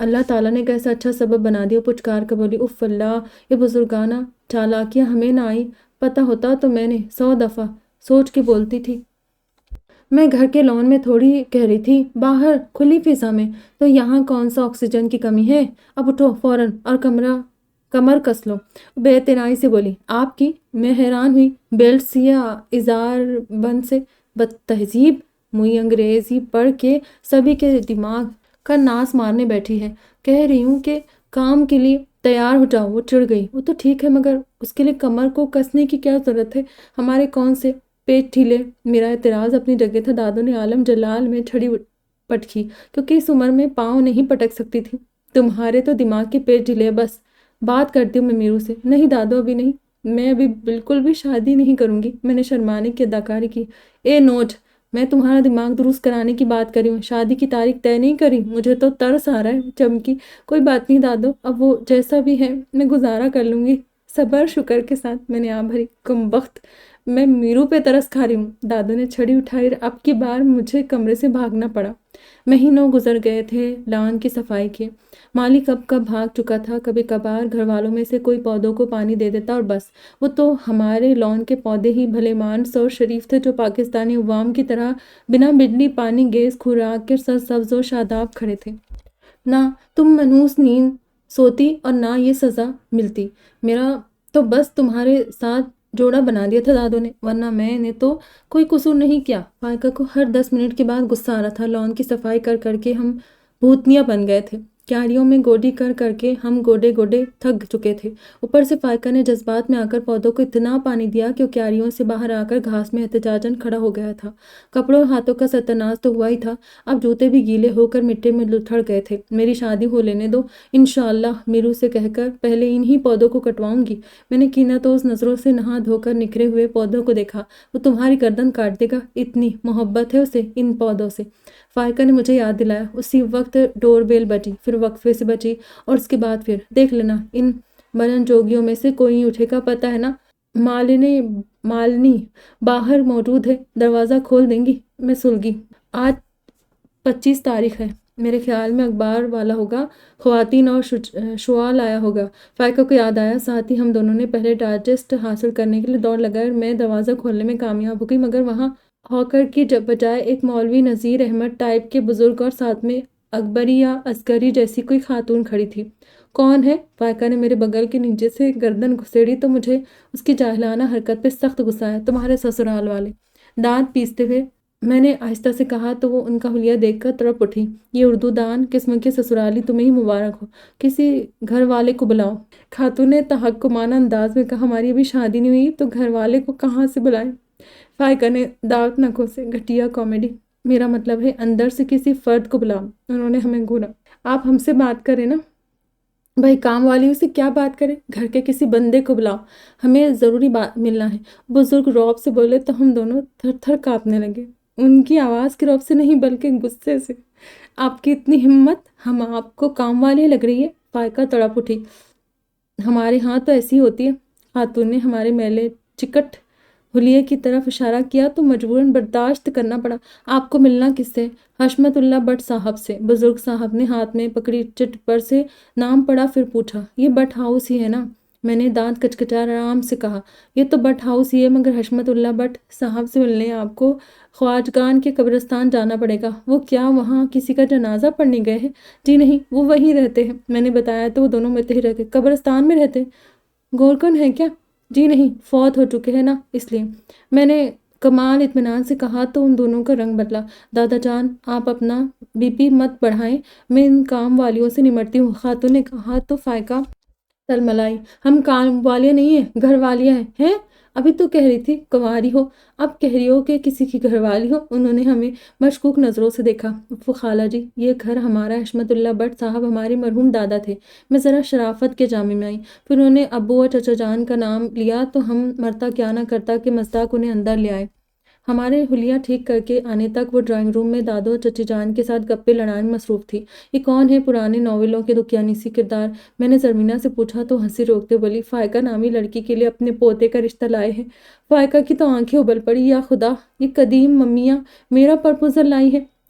اللہ تعالیٰ نے کیسا اچھا سبب بنا دیا، پچکار کر بولی، اف اللہ، یہ بزرگانہ چالاکیاں ہمیں نہ آئی، پتہ ہوتا تو میں نے 100 دفعہ سوچ کے بولتی تھی۔ میں گھر کے لان میں تھوڑی کہہ رہی تھی، باہر کھلی فضا میں، تو یہاں کون سا آکسیجن کی کمی ہے؟ اب اٹھو فوراً اور کمر کس لو، بے اعتنائی سے بولی۔ آپ کی؟ میں حیران ہوئی، بیلٹ سیا ازار بند سے بدتہذیب موئی انگریزی پڑھ کے سبھی کے دماغ کا ناس مارنے بیٹھی ہے۔ کہہ رہی ہوں کہ کام کے لیے تیار ہو جاؤ۔ وہ چڑھ گئی، وہ تو ٹھیک ہے مگر اس کے لیے کمر کو کسنے کی کیا ضرورت ہے؟ ہمارے کون سے پیٹ ٹھیلے؟ میرا اعتراض اپنی جگہ تھا۔ دادو نے عالم جلال میں چھڑی پٹکی، کیونکہ اس عمر میں پاؤں نہیں پٹک سکتی تھی۔ تمہارے تو دماغ کے پیٹ ڈھیلے، بس بات کرتی ہوں میں میرو سے۔ نہیں دادو ابھی نہیں، میں ابھی بالکل بھی شادی نہیں کروں گی۔ میں نے شرمانے کی اداکاری کی۔ اے نوٹ، میں تمہارا دماغ درست کرانے کی بات کری ہوں، شادی کی تاریخ طے نہیں کری۔ مجھے تو ترس آ رہا ہے۔ چمکی، کوئی بات نہیں دادو، اب وہ جیسا بھی ہے میں گزارا کر لوں گی صبر شکر کے ساتھ۔ میں نے آ بھری، کم بخت، میں میرو پہ ترس کھا رہی ہوں۔ دادو نے چھڑی اٹھائی، اب کی بار مجھے کمرے سے بھاگنا پڑا۔ مہینوں گزر گئے تھے لان کی صفائی کے۔ مالی کب کب بھاگ چکا تھا، کبھی کبھار گھر والوں میں سے کوئی پودوں کو پانی دے دیتا اور بس۔ وہ تو ہمارے لان کے پودے ہی بھلے مانس اور شریف تھے، جو پاکستانی عوام کی طرح بنا بجلی پانی گیس خوراک کے سرسبز و شاداب کھڑے تھے۔ نہ تم منحوس نیند سوتی اور نہ یہ سزا ملتی۔ میرا تو بس تمہارے ساتھ جوڑا بنا دیا تھا دادو نے، ورنہ میں نے تو کوئی قصور نہیں کیا۔ فائقہ کو ہر 10 منٹ کے بعد غصہ آ رہا تھا۔ لان کی صفائی کر کر کے ہم بھوتنیاں بن گئے تھے، کیاریوں میں گوڈی کر کر کے ہم گوڈے تھک چکے تھے۔ اوپر سے فائقہ نے جذبات میں آ کر پودوں کو اتنا پانی دیا کہ وہ کیاریوں سے باہر آ کر گھاس میں احتجاجاً کھڑا ہو گیا تھا۔ کپڑوں اور ہاتھوں کا ستیہناش تو ہوا ہی تھا، اب جوتے بھی گیلے ہو کر مٹی میں لتھڑ گئے تھے۔ میری شادی ہو لینے دو انشاءاللہ، میرو سے کہہ کر پہلے انہی پودوں کو کٹواؤں گی۔ میں نے کینتوز نظروں سے نہا دھو کر نکھرے ہوئے پودوں کو دیکھا۔ وہ تمہاری گردن کاٹ دے گا، اتنی محبت ہے اسے ان پودوں سے۔ فائقہ نے مجھے یاد دلایا۔ اسی وقت ڈور بیل بجی، پھر وقفے سے بجی، اور اس کے بعد پھر دیکھ لینا ان برن جوگیوں میں سے کوئی نہیں اٹھے گا، پتہ ہے نا؟ مالنی باہر موجود ہے، دروازہ کھول دیں گی۔ میں سلگی۔ آج 25 تاریخ ہے، میرے خیال میں اخبار والا ہوگا، خواتین اور شعاع لایا ہوگا۔ فائقہ کو یاد آیا، ساتھ ہی ہم دونوں نے پہلے ڈائجسٹ حاصل کرنے کے لیے دوڑ لگائی اور میں دروازہ کھولنے میں کامیاب ہو گئی، مگر وہاں ہاکر کی بجائے ایک مولوی نذیر احمد ٹائپ کے بزرگ اور ساتھ میں اکبری یا عسکری جیسی کوئی خاتون کھڑی تھی۔ کون ہے؟ فائقہ نے میرے بغل کے نیچے سے گردن گھسیڑی تو مجھے اس کی جاہلانہ حرکت پہ سخت غصہ آیا۔ تمہارے سسرال والے، دانت پیستے ہوئے میں نے آہستہ سے کہا تو وہ ان کا حلیہ دیکھ کر تڑپ اٹھی۔ یہ اردو دان قسم کے سسرالی تمہیں ہی مبارک ہو، کسی گھر والے کو بلاؤ۔ خاتون نے تحکمانہ انداز میں کہا، ہماری ابھی شادی نہیں ہوئی تو گھر والے کو کہاں سے بلائیں؟ فائقہ نے دعوت نکوں سے، گھٹیا کامیڈی، میرا مطلب ہے اندر سے کسی فرد کو بلاؤ۔ انہوں نے ہمیں گھورا۔ آپ ہم سے بات کریں نا بھائی، کام والی سے کیا بات کرے؟ گھر کے کسی بندے کو بلاؤ، ہمیں ضروری ملنا ہے۔ بزرگ رعب سے بولے تو ہم دونوں تھر تھر کانپنے لگے، ان کی آواز کے رعب سے نہیں بلکہ غصے سے۔ آپ کی اتنی ہمت، ہم آپ کو کام والی لگ رہی ہے؟ فائقہ تڑپ اٹھی۔ ہمارے ہاں تو ایسی ہوتی ہے۔ خاتون نے ہمارے میلے چکٹ حلیے کی طرف اشارہ کیا تو مجبوراً برداشت کرنا پڑا۔ آپ کو ملنا کس سے؟ حشمت اللہ بٹ صاحب سے۔ بزرگ صاحب نے ہاتھ میں پکڑی چٹ پر سے نام پڑھا، پھر پوچھا، یہ بٹ ہاؤس ہی ہے نا؟ میں نے دانت کچکچا آرام سے کہا، یہ تو بٹ ہاؤس ہی ہے، مگر حشمت اللہ بٹ صاحب سے ملنے آپ کو خواجگان کے قبرستان جانا پڑے گا۔ وہ کیا وہاں کسی کا جنازہ پڑھنے گئے ہیں؟ جی نہیں، وہ وہیں رہتے ہیں۔ میں نے بتایا تو وہ دونوں متحد رہ گئے۔ قبرستان میں رہتے؟ گورکن ہے کیا؟ جی نہیں، فوت ہو چکے ہیں نا، اس لیے۔ میں نے کمال اطمینان سے کہا تو ان دونوں کا رنگ بدلا۔ دادا جان، آپ اپنا بی پی مت بڑھائیں، میں ان کام والیوں سے نمٹتی ہوں۔ خاتون نے کہا تو فائقہ تلملائی، ہم کام والیاں نہیں ہیں، گھر والیاں ہیں۔ ابھی تو کہہ رہی تھی کنواری ہو، اب کہہ رہی ہو کہ کسی کی گھر والی ہو۔ انہوں نے ہمیں مشکوک نظروں سے دیکھا۔ وہ خالہ جی، یہ گھر ہمارا ہے، حشمت اللہ بٹ صاحب ہمارے مرحوم دادا تھے۔ میں ذرا شرافت کے جامے میں آئی، پھر انہوں نے ابو اور چچا جان کا نام لیا تو ہم مرتا کیا نہ کرتا کہ مصداق انہیں اندر لے آئے۔ ہمارے حلیہ ٹھیک کر کے آنے تک وہ ڈرائنگ روم میں دادو اور چچی جان کے ساتھ گپے لڑانے میں مصروف تھی۔ یہ کون ہے پرانے ناولوں کے دکھیانیسی کردار؟ میں نے زرمینہ سے پوچھا تو ہنسی روکتے بولی، فائقہ نامی لڑکی کے لیے اپنے پوتے کا رشتہ لائے ہیں۔ فائقہ کی تو آنکھیں ابل پڑی، یا خدا، یہ قدیم ممیاں میرا پرپوزل لائی ہے۔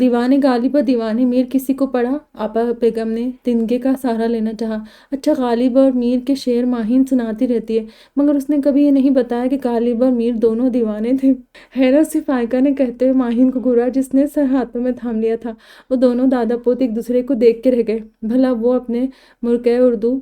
دیوانے غالب اور دیوانے میر کسی کو پڑھا؟ آپا بیگم نے تنگے کا سہارا لینا چاہا۔ اچھا، غالب اور میر کے شعر ماہین سناتی رہتی ہے، مگر اس نے کبھی یہ نہیں بتایا کہ غالب اور میر دونوں دیوانے تھے۔ حیرت سے فائقہ نے کہتے ہوئے ماہین کو گھورا جس نے سر ہاتھوں میں تھام لیا تھا۔ وہ دونوں دادا پوت ایک دوسرے کو دیکھ کے رہ گئے۔ بھلا وہ اپنے مرکہ اردو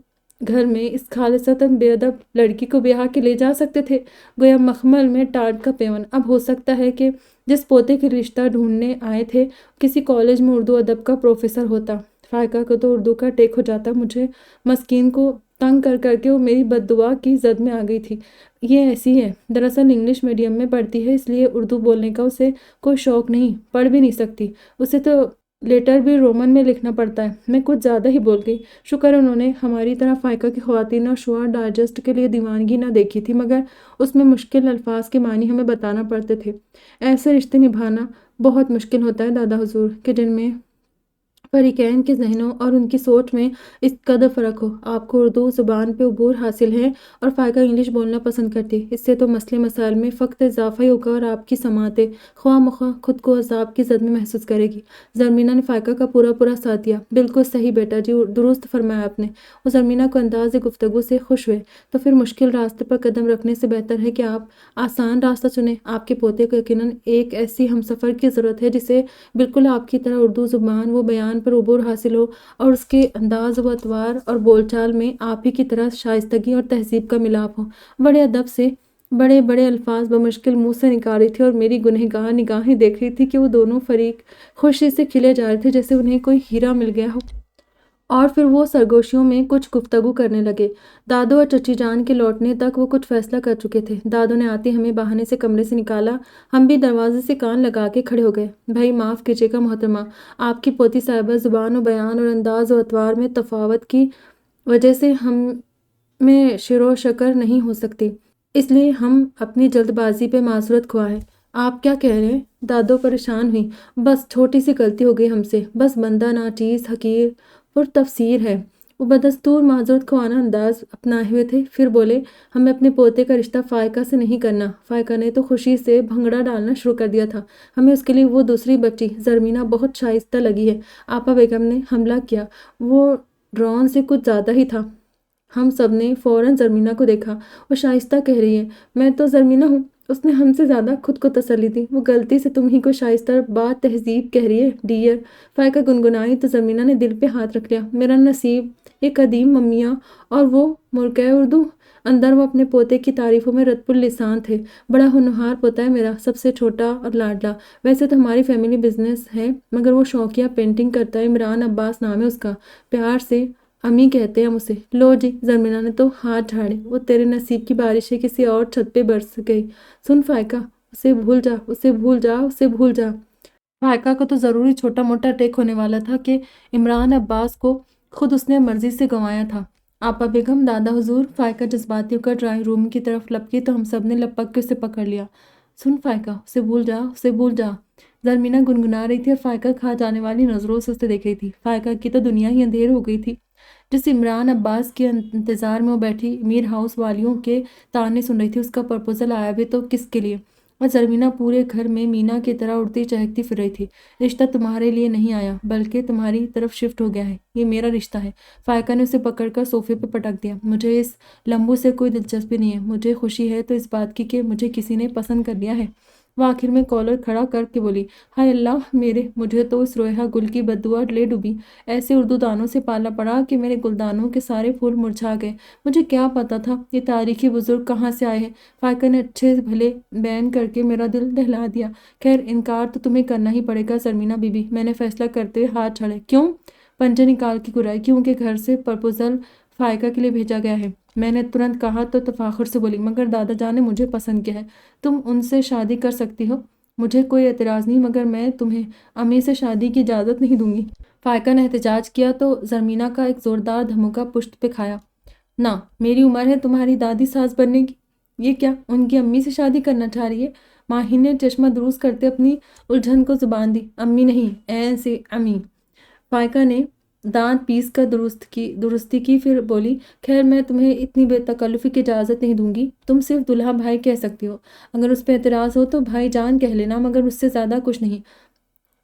گھر میں اس خالصتاً بے ادب لڑکی کو بیاہ کے لے جا سکتے تھے؟ گویا مخمل میں ٹاٹ کا پیون۔ اب ہو سکتا ہے کہ جس پوتے کے رشتہ ڈھونڈنے آئے تھے کسی کالج میں اردو ادب کا پروفیسر ہوتا۔ فائقہ کو تو اردو کا ٹیک ہو جاتا، مجھے مسکین کو تنگ کر کر کے وہ میری بد دعا کی زد میں آ گئی تھی۔ یہ ایسی ہے، دراصل انگلش میڈیم میں پڑھتی ہے، اس لیے اردو بولنے کا اسے کوئی شوق نہیں، پڑھ بھی نہیں سکتی۔ اسے تو لیٹر بھی رومن میں لکھنا پڑتا ہے۔ میں کچھ زیادہ ہی بول گئی۔ شکر انہوں نے ہماری طرح فائقہ کی خواتین اور شعراء ڈائجسٹ کے لیے دیوانگی نہ دیکھی تھی، مگر اس میں مشکل الفاظ کے معنی ہمیں بتانا پڑتے تھے۔ ایسے رشتے نبھانا بہت مشکل ہوتا ہے دادا حضور، کہ جن میں فریقین کے ذہنوں اور ان کی سوچ میں اس قدر فرق ہو۔ آپ کو اردو زبان پہ عبور حاصل ہے اور فائقہ انگلش بولنا پسند کرتی ہے۔ اس سے تو مسئلے مسائل میں فقط اضافہ ہی ہوگا اور آپ کی سماعتیں خواہ مخواہ خود کو عذاب کی زد میں محسوس کرے گی۔ زرمینہ نے فائقہ کا پورا ساتھ دیا۔ بالکل صحیح بیٹا جی، درست فرمایا آپ نے۔ وہ زرمینہ کو انداز گفتگو سے خوش ہوئے۔ تو پھر مشکل راستے پر قدم رکھنے سے بہتر ہے کہ آپ آسان راستہ چنیں۔ آپ کے پوتے کو یقیناً ایک ایسی ہمسفر کی ضرورت ہے جسے بالکل آپ کی طرح اردو زبان و بیان پر عبور حاصل ہو اور اس کے انداز و اطوار اور بول چال میں آپ ہی کی طرح شائستگی اور تہذیب کا ملاپ ہو۔ بڑے ادب سے بڑے بڑے الفاظ بمشکل منہ سے نکال رہی تھی اور میری گنہگار نگاہیں دیکھ رہی تھی کہ وہ دونوں فریق خوشی سے کھلے جا رہے تھے جیسے انہیں کوئی ہیرا مل گیا ہو۔ اور پھر وہ سرگوشیوں میں کچھ گفتگو کرنے لگے۔ دادو اور چچی جان کے لوٹنے تک وہ کچھ فیصلہ کر چکے تھے۔ دادو نے آتے ہمیں بہانے سے کمرے سے نکالا۔ ہم بھی دروازے سے کان لگا کے کھڑے ہو گئے۔ بھائی معاف کیجیے گا محترمہ، آپ کی پوتی صاحبہ زبان و بیان اور انداز و اطوار میں تفاوت کی وجہ سے ہم میں شر و شکر نہیں ہو سکتی، اس لیے ہم اپنی جلد بازی پہ معذرت خواہ ہیں۔ آپ کیا کہہ رہے ہیں؟ دادو پریشان ہوئی۔ بس چھوٹی سی غلطی ہو گئی ہم سے، بس بندہ ناچیز حقیر پر تفسیر ہے۔ وہ بدستور معذرت خواہانہ انداز اپنائے ہوئے تھے، پھر بولے ہمیں اپنے پوتے کا رشتہ فائقہ سے نہیں کرنا۔ فائقہ نے تو خوشی سے بھنگڑا ڈالنا شروع کر دیا تھا۔ ہمیں اس کے لیے وہ دوسری بچی زرمینہ بہت شائستہ لگی ہے۔ آپا بیگم نے حملہ کیا۔ وہ ڈرون سے کچھ زیادہ ہی تھا۔ ہم سب نے فوراً زرمینہ کو دیکھا۔ وہ شائستہ کہہ رہی ہے، میں تو زرمینہ ہوں۔ اس نے ہم سے زیادہ خود کو تسلی دی۔ وہ غلطی سے تم ہی کو شائستہ بات تہذیب کہہ رہی ہے ڈیئر۔ فائقہ گنگنائی تو زرمینہ نے دل پہ ہاتھ رکھ لیا۔ میرا نصیب یہ قدیم ممیاں اور وہ مرکہ اردو۔ اندر وہ اپنے پوتے کی تعریفوں میں رطب اللسان تھے۔ بڑا ہونہار پوتا ہے میرا، سب سے چھوٹا اور لاڈلا۔ ویسے تو ہماری فیملی بزنس ہے، مگر وہ شوقیہ پینٹنگ کرتا ہے۔ عمران عباس نام ہے اس کا، پیار سے امی کہتے ہیں ہم اسے۔ لو جی، زرمینہ نے تو ہاتھ جھاڑے، وہ تیرے نصیب کی بارش ہے، کسی اور چھت پہ برس گئی۔ سن فائقہ، اسے بھول جا، اسے بھول جا، اسے بھول جا۔ فائقہ کو تو ضروری چھوٹا موٹا اٹیک ہونے والا تھا کہ عمران عباس کو خود اس نے مرضی سے گنوایا تھا۔ آپا بیگم، دادا حضور۔ فائقہ جذباتی ہو کر ڈرائنگ روم کی طرف لپکی تو ہم سب نے لپک کے اسے پکڑ لیا۔ سن فائقہ، اسے بھول جا، اسے بھول جا۔ زرمینہ گنگنا رہی تھی اور فائقہ کھا جانے والی نظروں سے اسے دیکھ رہی تھی۔ فائقہ کی تو دنیا ہی اندھیر ہو گئی تھی۔ جس عمران عباس کے انتظار میں وہ بیٹھی میر ہاؤس والیوں کے تانے سن رہی تھی، اس کا پرپوزل آیا بھی تو کس کے لیے؟ اور زرمینہ پورے گھر میں مینا کی طرح اڑتی چہکتی پھر رہی تھی۔ رشتہ تمہارے لیے نہیں آیا، بلکہ تمہاری طرف شفٹ ہو گیا ہے، یہ میرا رشتہ ہے۔ فائقہ نے اسے پکڑ کر صوفے پہ پٹک دیا۔ مجھے اس لمبو سے کوئی دلچسپی نہیں ہے، مجھے خوشی ہے تو اس بات کی کہ مجھے کسی نے پسند کر لیا ہے۔ وہ آخر میں کالر کھڑا کر کے بولی، ہائے اللہ میرے، مجھے تو اس رویہ گل کی بددعا لے ڈوبی۔ ایسے اردو دانوں سے پالا پڑا کہ میرے گلدانوں کے سارے پھول مرجھا گئے۔ مجھے کیا پتا تھا یہ تاریخی بزرگ کہاں سے آئے ہیں۔ فائقہ نے اچھے بھلے بین کر کے میرا دل دہلا دیا۔ خیر، انکار تو تمہیں کرنا ہی پڑے گا زرمینہ بی بی، میں نے فیصلہ کرتے ہوئے ہاتھ چھاڑے۔ کیوں؟ پنجے نکال کے گرائی۔ کیونکہ گھر سے پرپوزل فائقہ کے لیے بھیجا گیا ہے۔ میں نے ترنت کہا تو تفاخر سے بولی، مگر دادا جان نے مجھے پسند کیا ہے، تم ان سے شادی کر سکتی ہو، مجھے کوئی اعتراض نہیں، مگر میں تمہیں امی سے شادی کی اجازت نہیں دوں گی۔ فائقہ نے احتجاج کیا تو زرمینہ کا ایک زوردار دھمکا پشت پہ کھایا۔ نہ، میری عمر ہے تمہاری دادی ساز بننے کی۔ یہ کیا، ان کی امی سے شادی کرنا چاہ رہی ہے؟ ماہین نے چشمہ دروس کرتے اپنی الجھن کو زبان دی۔ امی نہیں، ایسے امی۔ فائقہ نے دانت پیس کر درستی کی، پھر بولی، خیر میں تمہیں اتنی بے تکلفی کی اجازت نہیں دوں گی، تم صرف دلہا بھائی کہہ سکتی ہو، اگر اس پہ اعتراض ہو تو بھائی جان کہہ لینا، مگر اس سے زیادہ کچھ نہیں۔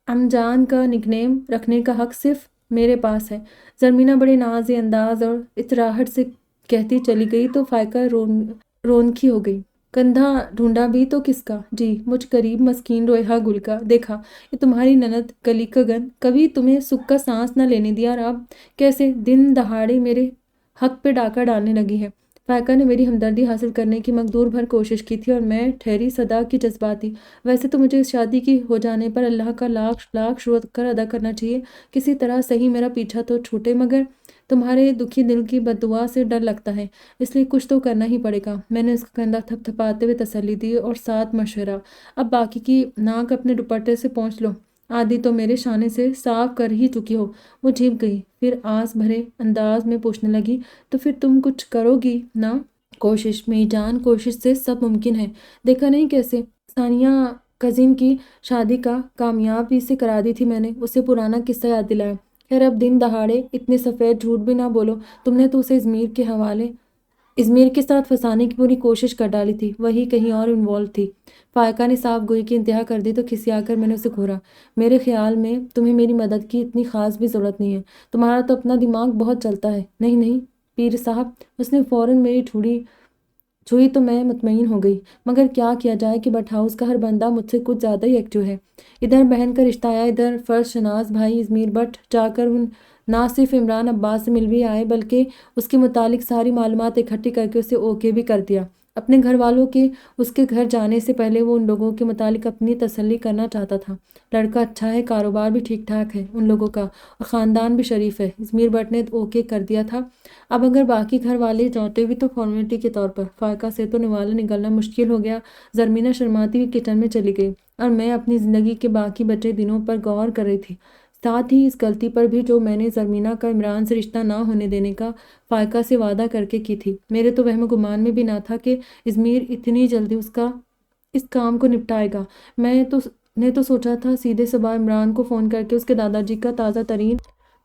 امجان کا نک نیم رکھنے کا حق صرف میرے پاس ہے، زرمینہ بڑے ناز انداز اور اطراحٹ سے کہتی چلی گئی تو فائقہ رونقی ہو گئی۔ کندھا ڈھونڈا بھی تو کس کا؟ جی مجھ قریب مسکین رویہ گل کا۔ دیکھا یہ تمہاری نند کلی کا گن، کبھی تمہیں سکھ کا سانس نہ لینے دیا اور اب کیسے دن دہاڑے میرے حق پہ ڈاکہ ڈالنے لگی ہے۔ فائقہ نے میری ہمدردی حاصل کرنے کی مقدور بھر کوشش کی تھی اور میں ٹھہری صدا کی جذباتی۔ ویسے تو مجھے اس شادی کی ہو جانے پر اللہ کا لاکھ لاکھ شکر ادا کرنا چاہیے، کسی طرح صحیح میرا پیچھا تو چھوٹے، مگر تمہارے دکھی دل کی بددعا سے ڈر لگتا ہے، اس لیے کچھ تو کرنا ہی پڑے گا۔ میں نے اس کا کندھا تھپ تھپاتے ہوئے تسلی دی اور ساتھ مشورہ، اب باقی کی ناک اپنے دوپٹے سے پونچھ لو، آدھی تو میرے شانے سے صاف کر ہی چکی ہو۔ وہ جھپ گئی، پھر آس بھرے انداز میں پوچھنے لگی، تو پھر تم کچھ کرو گی نا؟ کوشش می جان، کوشش سے سب ممکن ہے، دیکھا نہیں کیسے ثانیہ کزن کی شادی کا کامیابی سے کرا دی تھی میں نے۔ اسے پرانا قصہ یاد دلایا۔ خیر اب دن دہاڑے اتنے سفید جھوٹ بھی نہ بولو، تم نے تو اسے ازمیر کے ساتھ پھنسانے کی پوری کوشش کر ڈالی تھی، وہی کہیں اور انوالو تھی۔ فائقہ نے صاف گوئی کی انتہا کر دی تو کھسیا کر میں نے اسے گھورا، میرے خیال میں تمہیں میری مدد کی اتنی خاص بھی ضرورت نہیں ہے، تمہارا تو اپنا دماغ بہت چلتا ہے۔ نہیں نہیں پیر صاحب، اس نے فوراً میری چھوئی تو میں مطمئن ہو گئی، مگر کیا کیا جائے کہ بٹ ہاؤس کا ہر بندہ مجھ سے کچھ زیادہ ہی ایکٹیو ہے۔ ادھر بہن کا رشتہ آیا، ادھر فرض شناس بھائی ازمیر بٹ جا کر نہ صرف عمران عباس سے مل بھی آئے بلکہ اس کے متعلق ساری معلومات اکٹھی کر کے اسے اوکے بھی کر دیا۔ اپنے گھر والوں کے اس کے گھر جانے سے پہلے وہ ان لوگوں کے متعلق اپنی تسلی کرنا چاہتا تھا۔ لڑکا اچھا ہے، کاروبار بھی ٹھیک ٹھاک ہے ان لوگوں کا، اور خاندان بھی شریف ہے۔ ازمیر بٹ نے اوکے کر دیا تھا، اب اگر باقی گھر والے چاہتے بھی تو فارمیلٹی کے طور پر۔ فائقہ سے تو نوالا نکلنا مشکل ہو گیا۔ زرمینہ شرماتی ہوئی کچن میں چلی گئی اور میں اپنی زندگی کے باقی بچے دنوں پر غور کر رہی تھی، ساتھ ہی اس غلطی پر بھی جو میں نے زرمینہ کا عمران سے رشتہ نہ ہونے دینے کا فائقہ سے وعدہ کر کے کی تھی۔ میرے تو وہم گمان میں بھی نہ تھا کہ ازمیر اتنی جلدی اس کام کو نپٹائے گا۔ میں تو سوچا تھا سیدھے صبح عمران کو فون کر کے اس کے دادا جی کا تازہ ترین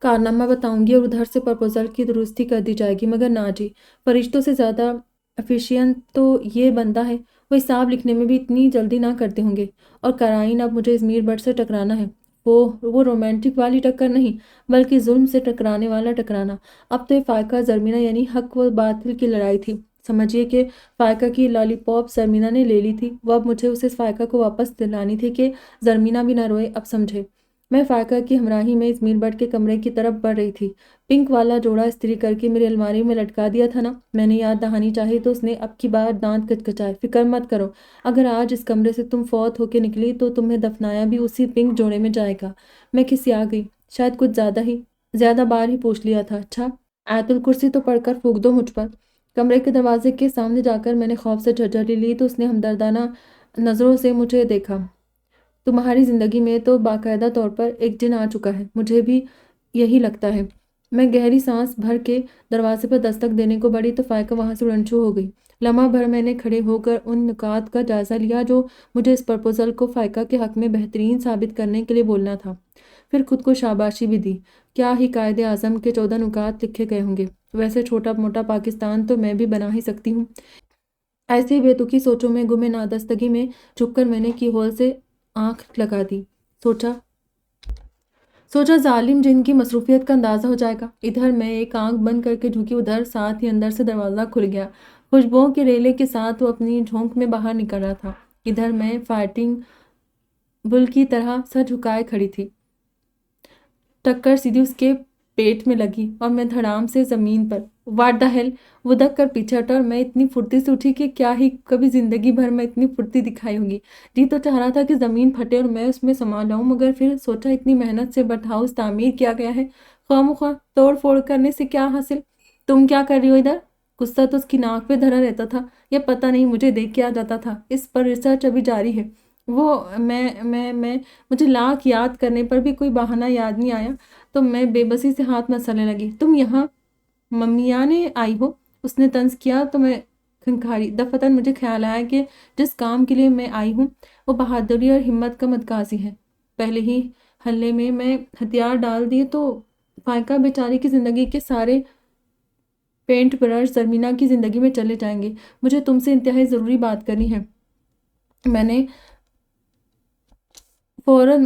کارنامہ بتاؤں گی اور ادھر سے پرپوزل کی درستی کر دی جائے گی، مگر نہ جی، فرشتوں سے زیادہ افیشینٹ تو یہ بندہ ہے، وہ حساب لکھنے میں بھی اتنی جلدی نہ کرتے ہوں گے۔ اور قرائن، اب مجھے ازمیر بٹ سے ٹکرانا ہے، وہ رومانٹک والی ٹکر نہیں بلکہ ظلم سے ٹکرانے والا ٹکرانا۔ اب تو یہ فائقہ زرمینہ یعنی حق و باطل کی لڑائی تھی، سمجھیے کہ فائقہ کی لالی پاپ زرمینہ نے لے لی تھی، وہ اب مجھے اسے فائقہ کو واپس دلانی تھی کہ زرمینہ بھی نہ روئے۔ اب سمجھے، میں فائقہ کی ہمراہی میں ازمیر بٹ کے کمرے کی طرف بڑھ رہی تھی۔ پنک والا جوڑا استری کر کے میری الماری میں لٹکا دیا تھا نا، میں نے یاد دہانی چاہی تو اس نے اب کی بار دانت کچکچائے۔ فکر مت کرو، اگر آج اس کمرے سے تم فوت ہو کے نکلی تو تمہیں دفنایا بھی اسی پنک جوڑے میں جائے گا۔ میں کھسیا گئی، شاید کچھ زیادہ بار ہی پوچھ لیا تھا۔ اچھا آیت الکرسی تو پڑھ کر پھونک دو مجھ پر۔ کمرے کے دروازے کے سامنے جا کر میں نے خوف سے جھرجھری لی تو اس نے ہمدردانہ نظروں سے مجھے دیکھا۔ تمہاری زندگی میں تو باقاعدہ طور پر ایک جن آ چکا ہے، مجھے بھی یہی لگتا ہے۔ میں گہری سانس بھر کے دروازے پر دستک دینے کو بڑھی تو فائقہ وہاں سے اڑنچو ہو گئی۔ لمحہ بھر میں نے کھڑے ہو کر ان نکات کا جائزہ لیا جو مجھے اس پرپوزل کو فائقہ کے حق میں بہترین ثابت کرنے کے لیے بولنا تھا، پھر خود کو شاباشی بھی دی۔ کیا ہی قائد اعظم کے 14 نکات لکھے گئے ہوں گے، ویسے چھوٹا موٹا پاکستان تو میں بھی بنا ہی سکتی ہوں۔ ایسی بے تکی سوچوں میں گم نادستگی میں جھک کر میں نے کی ہول سے آنکھ لگا دی۔ سوچا ظالم جن کی مصروفیت کا اندازہ ہو جائے گا۔ ادھر میں ایک آنکھ بند کر کے جھکی، ادھر ساتھ ہی اندر سے دروازہ کھل گیا، خوشبوؤں کے ریلے کے ساتھ وہ اپنی جھونک میں باہر نکل رہا تھا۔ ادھر میں فائٹنگ بل کی طرح سر جھکائے کھڑی تھی، ٹکر سیدھی اس کے پیٹ میں لگی اور میں دھڑام سے زمین پر واٹ دا ہیل ودک کر پیچھے ہٹا، اور میں اتنی پھرتی سے اٹھی کہ کیا ہی کبھی زندگی بھر میں اتنی پھرتی دکھائی ہوگی۔ جی تو چاہ رہا تھا کہ زمین پھٹے اور میں اس میں سما جاؤں، مگر پھر سوچا اتنی محنت سے بٹ ہاؤس تعمیر کیا گیا ہے، خواہ مخواہ توڑ پھوڑ کرنے سے کیا حاصل۔ تم کیا کر رہی ہو ادھر؟ غصہ تو اس کی ناک پہ دھرا رہتا تھا، یا پتہ نہیں مجھے دیکھ کے آ جاتا تھا۔ اس پر ریسرچ ابھی جاری ہے۔ مجھے لاکھ یاد کرنے پر بھی کوئی بہانہ یاد نہیں آیا تو میں بے بسی سے ہاتھ مسلنے لگی۔ تم یہاں ممیانے آئی ہو؟ اس نے طنز کیا تو میں کھنکھاری۔ دفعتاً مجھے خیال آیا کہ جس کام کے لیے میں آئی ہوں وہ بہادری اور ہمت کا متقاضی ہے۔ پہلے ہی حلے میں ہتھیار ڈال دیے تو فائقہ بیچاری کی زندگی کے سارے پینٹ برش زرمینہ کی زندگی میں چلے جائیں گے۔ مجھے تم سے انتہائی ضروری بات کرنی ہے۔ میں نے فوراً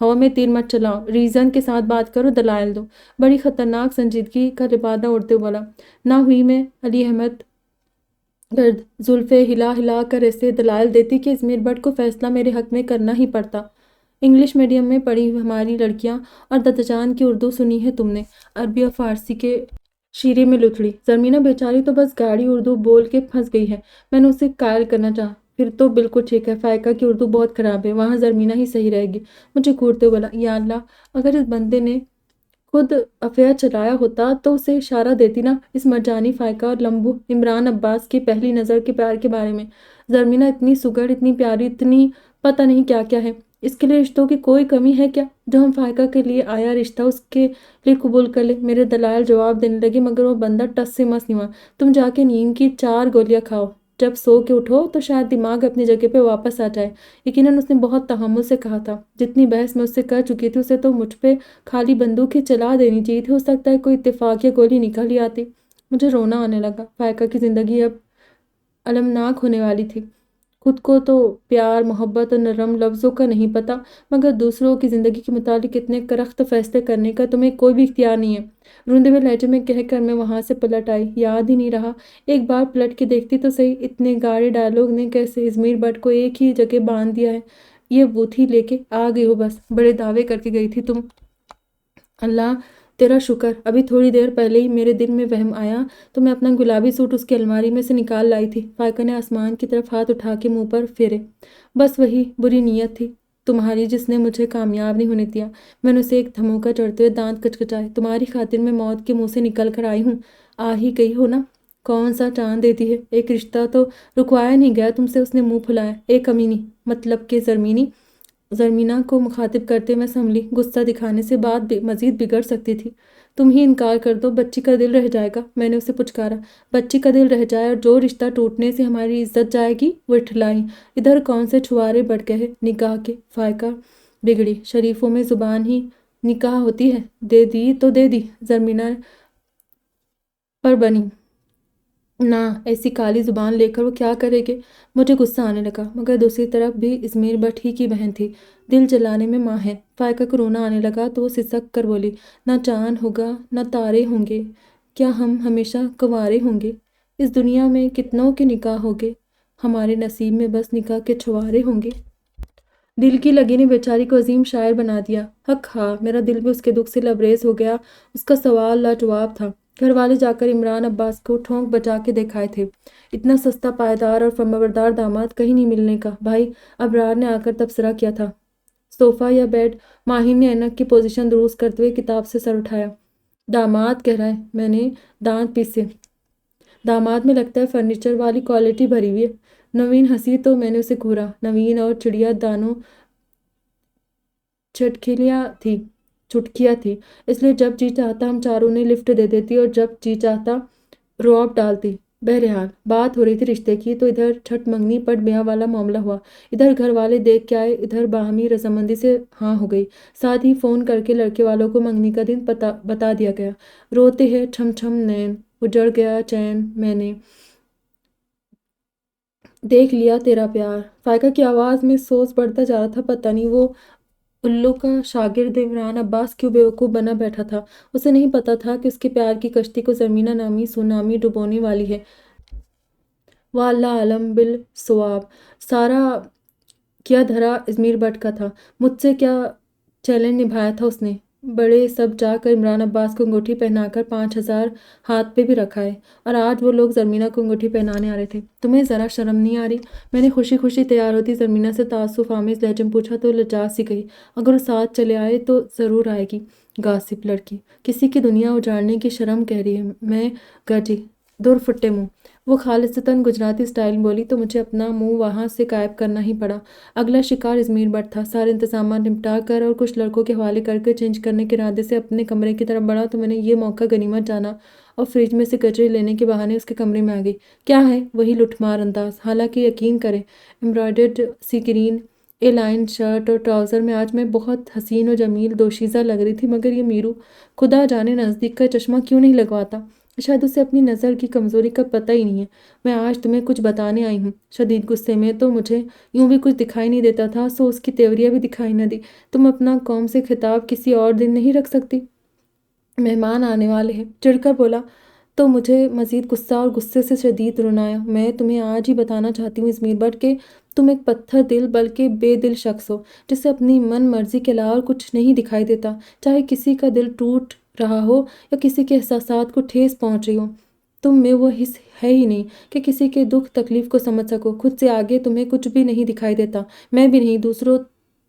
ہوا میں تیر مت چلاؤ، ریزن کے ساتھ بات کرو، دلائل دو۔ بڑی خطرناک سنجیدگی کا لبادہ اڑتے بولا۔ نہ ہوئی میں علی احمد گرد زلفیں ہلا ہلا کر ایسے دلائل دیتی کہ ازمیر بٹ کو فیصلہ میرے حق میں کرنا ہی پڑتا۔ انگلش میڈیم میں پڑھی ہماری لڑکیاں اور دتجان کی اردو سنی ہے تم نے، عربی اور فارسی کے شیرے میں لتڑی۔ زرمینہ بیچاری تو بس گاڑی اردو بول کے پھنس گئی ہے۔ میں نے اسے قائل کرنا چاہا، پھر تو بالکل ٹھیک ہے، فائقہ کی اردو بہت خراب ہے، وہاں زرمینہ ہی صحیح رہے گی۔ مجھے گھورتے بولا، یا اللہ، اگر اس بندے نے خود افیئر چلایا ہوتا تو اسے اشارہ دیتی نا، اس مرجانی فائقہ اور لمبو عمران عباس کی پہلی نظر کے پیار کے بارے میں۔ زرمینہ اتنی سگڑ، اتنی پیاری، اتنی پتہ نہیں کیا کیا ہے، اس کے لیے رشتوں کی کوئی کمی ہے کیا؟ جو ہم فائقہ کے لیے آیا رشتہ اس کے لیے قبول کر لے۔ میرے دلائل جواب دینے لگے، مگر وہ بندہ ٹس سے مس نہیں ہوا۔ تم جا کے نیند کی 4 گولیاں کھاؤ، جب سو کے اٹھو تو شاید دماغ اپنی جگہ پہ واپس آ جائے۔ یقیناً اس نے بہت تحمل سے کہا تھا، جتنی بحث میں اس سے کر چکی تھی اسے تو مجھ پہ خالی بندوق ہی چلا دینی چاہیے تھی، ہو سکتا ہے کوئی اتفاق یا گولی نکل ہی آتی۔ مجھے رونا آنے لگا، فائقہ کی زندگی اب المناک ہونے والی تھی۔ خود کو تو پیار، محبت اور نرم لفظوں کا نہیں پتہ، مگر دوسروں کی زندگی کے متعلق اتنے کرخت فیصلے کرنے کا تمہیں کوئی بھی اختیار نہیں ہے۔ روندے ہوئے لہجے میں کہہ کر میں وہاں سے پلٹ آئی۔ یاد ہی نہیں رہا، ایک بار پلٹ کے دیکھتی تو صحیح، اتنے گاڑے ڈائیلاگ نے کیسے ازمیر بٹ کو ایک ہی جگہ باندھ دیا ہے۔ یہ بوتھی لے کے آ گئی ہو، بس بڑے دعوے کر کے گئی تھی تم۔ اللہ تیرا شکر، ابھی تھوڑی دیر پہلے ہی میرے دل میں وہم آیا تو میں اپنا گلابی سوٹ اس کی الماری میں سے نکال لائی تھی۔ فائقہ نے آسمان کی طرف ہاتھ اٹھا کے منہ پر پھیرے۔ بس وہی بری نیت تھی تمہاری جس نے مجھے کامیاب نہیں ہونے دیا۔ میں نے اسے ایک دھموکا چڑھتے ہوئے دانت کچکچائے۔ تمہاری خاطر میں موت کے منہ سے نکل کر آئی ہوں، آ ہی گئی ہو نا؟ کون سا چاند دیتی ہے، ایک رشتہ تو رکوایا نہیں گیا تم سے، اس نے منہ پھلایا۔ ایک کمینی، مطلب کہ زرمینہ کو مخاطب کرتے میں سنبھلی، غصہ دکھانے سے بات مزید بگڑ سکتی تھی۔ تم ہی انکار کر دو، بچی کا دل رہ جائے گا، میں نے اسے پچکارا۔ بچی کا دل رہ جائے اور جو رشتہ ٹوٹنے سے ہماری عزت جائے گی، وہ اٹھلائی۔ ادھر کون سے چھوارے بڑھ گئے نکاح کے؟ فائقہ بگڑی، شریفوں میں زبان ہی نکاح ہوتی ہے، دے دی تو دے دی۔ زرمینہ پر بنی، نہ ایسی کالی زبان لے کر وہ کیا کرے گے؟ مجھے غصہ آنے لگا، مگر دوسری طرف بھی ازمیر بٹ ہی کی بہن تھی، دل جلانے میں ماہر۔ فائقہ کو رونا آنے لگا تو وہ سسک کر بولی، نہ چاند ہوگا نہ تارے ہوں گے، کیا ہم ہمیشہ کنوارے ہوں گے؟ اس دنیا میں کتنوں کے نکاح ہوگے، ہمارے نصیب میں بس نکاح کے چھوارے ہوں گے۔ دل کی لگی نے بیچاری کو عظیم شاعر بنا دیا۔ حق ہاں، میرا دل بھی اس کے دکھ سے لبریز ہو گیا۔ اس کا سوال لاجواب تھا۔ گھر والے جا کر عمران عباس کو ٹھونک بجا کے دکھائے تھے، اتنا سستا، پائیدار اور فرمانبردار داماد کہیں نہیں ملنے کا۔ بھائی ابرار نے آ کر تبصرہ کیا تھا، صوفہ یا بیڈ؟ ماہین نے اینک کی پوزیشن درست کرتے ہوئے کتاب سے سر اٹھایا۔ داماد کہہ رہا ہے، میں نے دانت پیسے۔ داماد میں لگتا ہے فرنیچر والی کوالٹی بھری ہوئی ہے۔ نوین ہنسی تو میں نے اسے گھورا۔ نوین اور چڑیا دانوں چٹکیاں تھی، اس لیے جب جی چاہتا ہم چاروں نے لفٹ دے دیتی اور جب جی چاہتا رواب ڈالتی۔ بہرحال بات ہو رہی تھی رشتے کی، تو ادھر چھٹ منگنی پٹ بیاہ والا معاملہ ہوا۔ ادھر گھر والے دیکھ کے آئے، ادھر باہمی رضامندی سے ہاں ہو گئی، ساتھ ہی فون کر کے لڑکے والوں کو منگنی کا دن بتا دیا گیا۔ روتے ہیں چھم چھم نین، اجڑ گیا چین، میں نے دیکھ لیا تیرا پیار۔ فائقہ کی آواز میں سوز بڑھتا جا رہا تھا، پتہ نہیں وہ الو کا شاگرد عمران عباس کیوں بیوقوف بنا بیٹھا تھا۔ اسے نہیں پتہ تھا کہ اس کے پیار کی کشتی کو زرمینہ نامی سونامی ڈبونے والی ہے۔ واللہ اعلم بالصواب۔ سارا کیا دھرا ازمیر بٹ کا تھا، مجھ سے کیا چیلنج نبھایا تھا اس نے۔ بڑے سب جا کر عمران عباس کو انگوٹھی پہنا کر 5000 ہاتھ پہ بھی رکھا ہے، اور آج وہ لوگ زرمینہ کو انگوٹھی پہنانے آ رہے تھے۔ تمہیں ذرا شرم نہیں آ رہی؟ میں نے خوشی خوشی تیار ہوتی زرمینہ سے تعصف آمیز لہجے میں پوچھا تو لجا سی گئی۔ اگر وہ ساتھ چلے آئے تو ضرور آئے گی، غاصب لڑکی، کسی کی دنیا اجاڑنے کی شرم کہہ رہی ہے۔ میں گرجی، دور پھٹے منہ، وہ خالصتاً گجراتی سٹائل بولی تو مجھے اپنا منہ وہاں سے غائب کرنا ہی پڑا۔ اگلا شکار ازمیر بٹ تھا۔ سارے انتظامات نمٹا کر اور کچھ لڑکوں کے حوالے کر کے چینج کرنے کے ارادے سے اپنے کمرے کی طرف بڑھا تو میں نے یہ موقع غنیمت جانا اور فریج میں سے گجری لینے کے بہانے اس کے کمرے میں آ گئی۔ کیا ہے؟ وہی لٹھ مار انداز۔ حالانکہ یقین کریں، ایمبرائڈرڈ سی گرین اے لائن شرٹ اور ٹراؤزر میں آج میں بہت حسین و جمیل دوشیزہ لگ رہی تھی، مگر یہ میرو خدا جانے نزدیک کا چشمہ کیوں نہیں لگواتا۔ شاید اسے اپنی نظر کی کمزوری کا پتہ ہی نہیں ہے۔ میں آج تمہیں کچھ بتانے آئی ہوں۔ شدید غصے میں تو مجھے یوں بھی کچھ دکھائی نہیں دیتا تھا، سو اس کی تیوریاں بھی دکھائی نہ دی۔ تم اپنا قوم سے خطاب کسی اور دن نہیں رکھ سکتی؟ مہمان آنے والے ہیں، چڑھ کر بولا تو مجھے مزید غصہ اور غصے سے شدید رونا آیا۔ میں تمہیں آج ہی بتانا چاہتی ہوں ازمیر بٹ کہ تم ایک پتھر دل بلکہ بے دل شخص ہو، جسے اپنی من مرضی کے علاوہ کچھ نہیں دکھائی دیتا، چاہے کسی کا دل ٹوٹ رہا ہو یا کسی کے احساسات کو ٹھیس پہنچ رہی ہو۔ تم میں وہ حس ہے ہی نہیں کہ کسی کے دکھ تکلیف کو سمجھ سکو۔ خود سے آگے تمہیں کچھ بھی نہیں دکھائی دیتا، میں بھی نہیں، دوسروں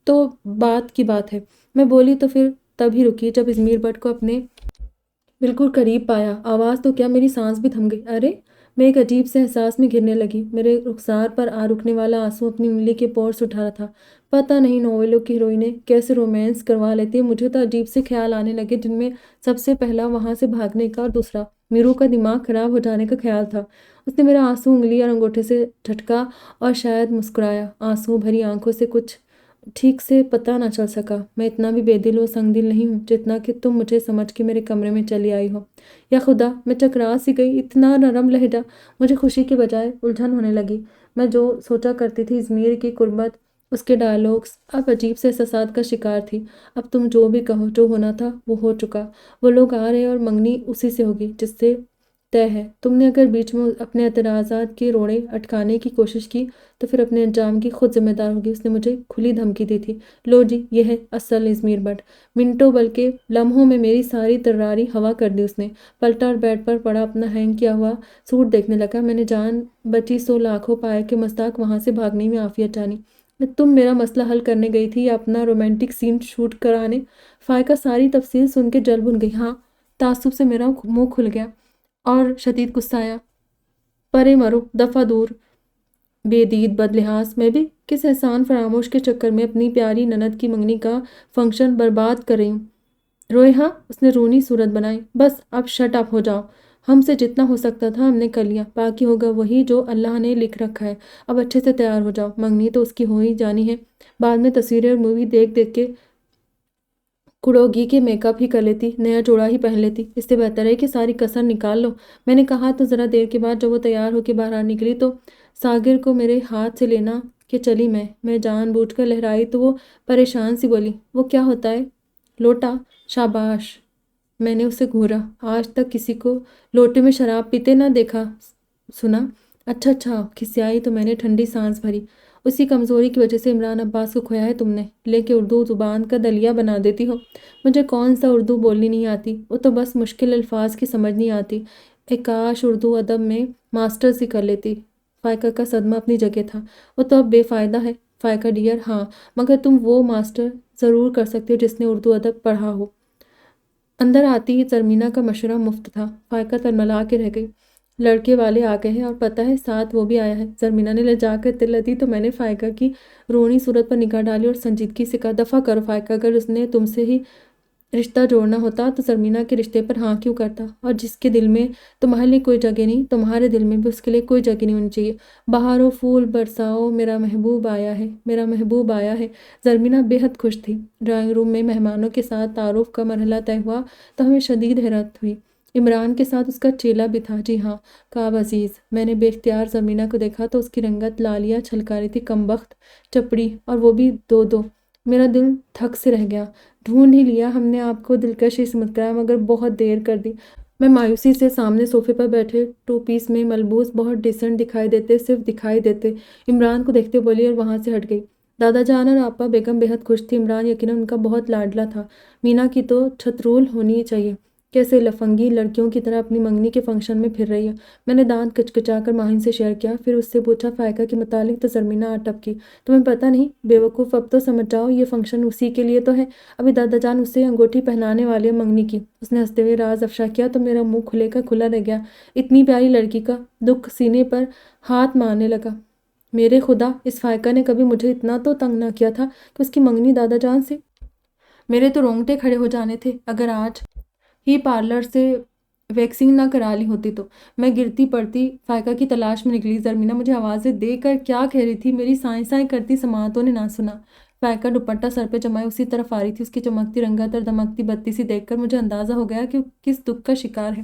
تو بات کی بات ہے۔ میں بولی تو پھر تب ہی رکی جب ازمیر بٹ کو اپنے بالکل قریب پایا۔ آواز تو کیا، میری سانس بھی تھم گئی۔ ارے! میں ایک عجیب سے احساس میں گرنے لگی۔ میرے رخسار پر آ رکنے والا آنسو اپنی انگلی کے پور سے اٹھا رہا تھا۔ پتہ نہیں ناولوں کی ہیروئنیں کیسے رومانس کروا لیتی ہیں، مجھے تو عجیب سے خیال آنے لگے، جن میں سب سے پہلا وہاں سے بھاگنے کا اور دوسرا میرو کا دماغ خراب ہو جانے کا خیال تھا۔ اس نے میرا آنسو انگلی اور انگوٹھے سے جھٹکا اور شاید مسکرایا۔ آنسوؤں بھری آنکھوں سے کچھ ٹھیک سے پتہ نہ چل سکا۔ میں اتنا بھی بے دل و سنگ دل نہیں ہوں جتنا کہ تم مجھے سمجھ کے میرے کمرے میں چلی آئی ہو۔ یا خدا! میں چکرا سی گئی، اتنا نرم لہجہ! مجھے خوشی کے بجائے الجھن ہونے لگی۔ میں جو سوچا کرتی تھی ازمیر کی قربت، اس کے ڈائیلاگز، اب عجیب سے احساسات کا شکار تھی۔ اب تم جو بھی کہو، جو ہونا تھا وہ ہو چکا۔ وہ لوگ آ رہے اور منگنی اسی سے ہوگی جس سے طے ہے۔ تم نے اگر بیچ میں اپنے اعتراضات کے روڑے اٹکانے کی کوشش کی تو پھر اپنے انجام کی خود ذمہ دار ہوگی۔ اس نے مجھے کھلی دھمکی دی تھی۔ لو جی، یہ ہے اصل ازمیر بٹ۔ منٹوں بلکہ لمحوں میں میری ساری طراری ہوا کر دی اس نے۔ پلٹا اور بیڈ پر پڑا اپنا ہینگ کیا ہوا سوٹ دیکھنے لگا۔ میں نے جان بچی سو لاکھوں پائے کے مستاق وہاں سے بھاگنے میں عافیت جانی۔ تم میرا مسئلہ حل کرنے گئی تھی یا اپنا رومانٹک سین شوٹ کرانے؟ فائقہ ساری تفصیل سن کے جل بھن گئی۔ ہاں، تعصب سے میرا منہ کھل گیا اور شدید غصہ آیا۔ پرے مرو، دفعہ دور، بے دید بدلحاظ! میں بھی کس احسان فراموش کے چکر میں اپنی پیاری نند کی منگنی کا فنکشن برباد کر رہی ہوں۔ روئے ہاں، اس نے رونی صورت بنائی۔ بس اب شٹ اپ ہو جاؤ۔ ہم سے جتنا ہو سکتا تھا ہم نے کر لیا، باقی ہوگا وہی جو اللہ نے لکھ رکھا ہے۔ اب اچھے سے تیار ہو جاؤ، منگنی تو اس کی ہو ہی جانی ہے۔ بعد میں تصویریں اور مووی دیکھ دیکھ کے کڑوگی کے میک اپ ہی کر لیتی، نیا جوڑا ہی پہن لیتی۔ اس سے بہتر ہے کہ ساری کسر نکال لو، میں نے کہا تو ذرا دیر کے بعد جب وہ تیار ہو کے باہر نکلی تو ساغر کو میرے ہاتھ سے لینا کہ چلی میں جان بوجھ کر لہرائی تو وہ پریشان سی بولی، وہ کیا ہوتا ہے؟ لوٹا؟ شاباش! میں نے اسے گھورا۔ آج تک کسی کو لوٹے میں شراب پیتے نہ دیکھا سنا۔ اچھا، کھسیائی تو میں نے ٹھنڈی سانس بھری۔ اسی کمزوری کی وجہ سے عمران عباس کو کھویا ہے تم نے، لے کے اردو زبان کا دلیا بنا دیتی ہو۔ مجھے کون سا اردو بولنی نہیں آتی، وہ تو بس مشکل الفاظ کی سمجھ نہیں آتی۔ کاش اردو ادب میں ماسٹرز ہی کر لیتی۔ فائقہ کا صدمہ اپنی جگہ تھا۔ وہ تو اب بے فائدہ ہے فائقہ ڈیئر، ہاں، مگر تم وہ ماسٹر ضرور کر سکتے ہو جس نے اردو ادب پڑھا ہو۔ اندر آتی ہی زرمینہ کا مشورہ مفت تھا۔ فائقہ تلملا کے رہ گئی۔ لڑکے والے آ گئے ہیں اور پتہ ہے ساتھ وہ بھی آیا ہے۔ زرمینہ نے لجا کر تلہ دی تو میں نے فائقہ کی رونی صورت پر نگاہ ڈالی اور سنجیدگی سے کہا، دفع کرو فائقہ، اگر اس نے تم سے ہی رشتہ جوڑنا ہوتا تو زرمینہ کے رشتے پر ہاں کیوں کرتا؟ اور جس کے دل میں تمہارے لیے کوئی جگہ نہیں، تمہارے دل میں بھی اس کے لیے کوئی جگہ نہیں ہونی چاہیے۔ بہارو پھول برساؤ، میرا محبوب آیا ہے، میرا محبوب آیا ہے۔ زرمینہ بے حد خوش تھی۔ ڈرائنگ روم میں مہمانوں کے ساتھ تعارف کا مرحلہ طے ہوا تو ہمیں شدید حیرت ہوئی۔ عمران کے ساتھ اس کا چیلا بھی تھا۔ جی ہاں، کعب عزیز۔ میں نے بے اختیار زرمینہ کو دیکھا تو اس کی رنگت لالیہ چھلکا رہی تھی، کمبخت چپڑی، اور وہ بھی دو۔ میرا دل تھک سے رہ گیا۔ ڈھونڈ ہی لیا ہم نے آپ کو، دلکش سے مسکرایا، مگر بہت دیر کر دی۔ میں مایوسی سے سامنے صوفے پر بیٹھے ٹو پیس میں ملبوس بہت ڈیسنٹ دکھائی دیتے، صرف دکھائی دیتے، عمران کو دیکھتے بولی اور وہاں سے ہٹ گئی۔ دادا جان اور آپا بیگم بے حد خوش تھی۔ عمران یقیناً ان کا بہت لاڈلا تھا۔ مینا کی تو چھترول ہونی چاہیے، کیسے لفنگی لڑکیوں کی طرح اپنی منگنی کے فنکشن میں پھر رہی ہے۔ میں نے دانت کچکچا کر ماہن سے شیئر کیا، پھر اس سے پوچھا فائقہ کے متعلق تو زرمینہ اٹپ کی۔ تمہیں پتہ نہیں؟ بے وقوف، اب تو سمجھ جاؤ یہ فنکشن اسی کے لیے تو ہے، ابھی دادا جان اسے انگوٹھی پہنانے والے منگنی کی۔ اس نے ہنستے ہوئے راز افشا کیا تو میرا منہ کھلے کا کھلا رہ گیا۔ اتنی پیاری لڑکی کا دکھ سینے پر ہاتھ مارنے لگا۔ میرے خدا، اس فائقہ نے کبھی مجھے اتنا تو تنگ نہ کیا تھا کہ اس کی منگنی دادا جان سے۔ میرے تو رونگٹے کھڑے ہو جانے تھے۔ اگر آج ہی پارلر سے ویکسنگ نہ کرا لی ہوتی تو میں گرتی پڑتی فائقہ کی تلاش میں نکلی۔ زرمینہ مجھے آوازیں دے کر کیا کہہ رہی تھی، میری سائیں کرتی سماعتوں نے نہ سنا۔ فائقہ دوپٹہ سر پہ جمائے اسی طرف آ رہی تھی۔ اس کی چمکتی رنگت اور دمکتی بتی سی دیکھ کر مجھے اندازہ ہو گیا کہ کس دکھ کا شکار ہے۔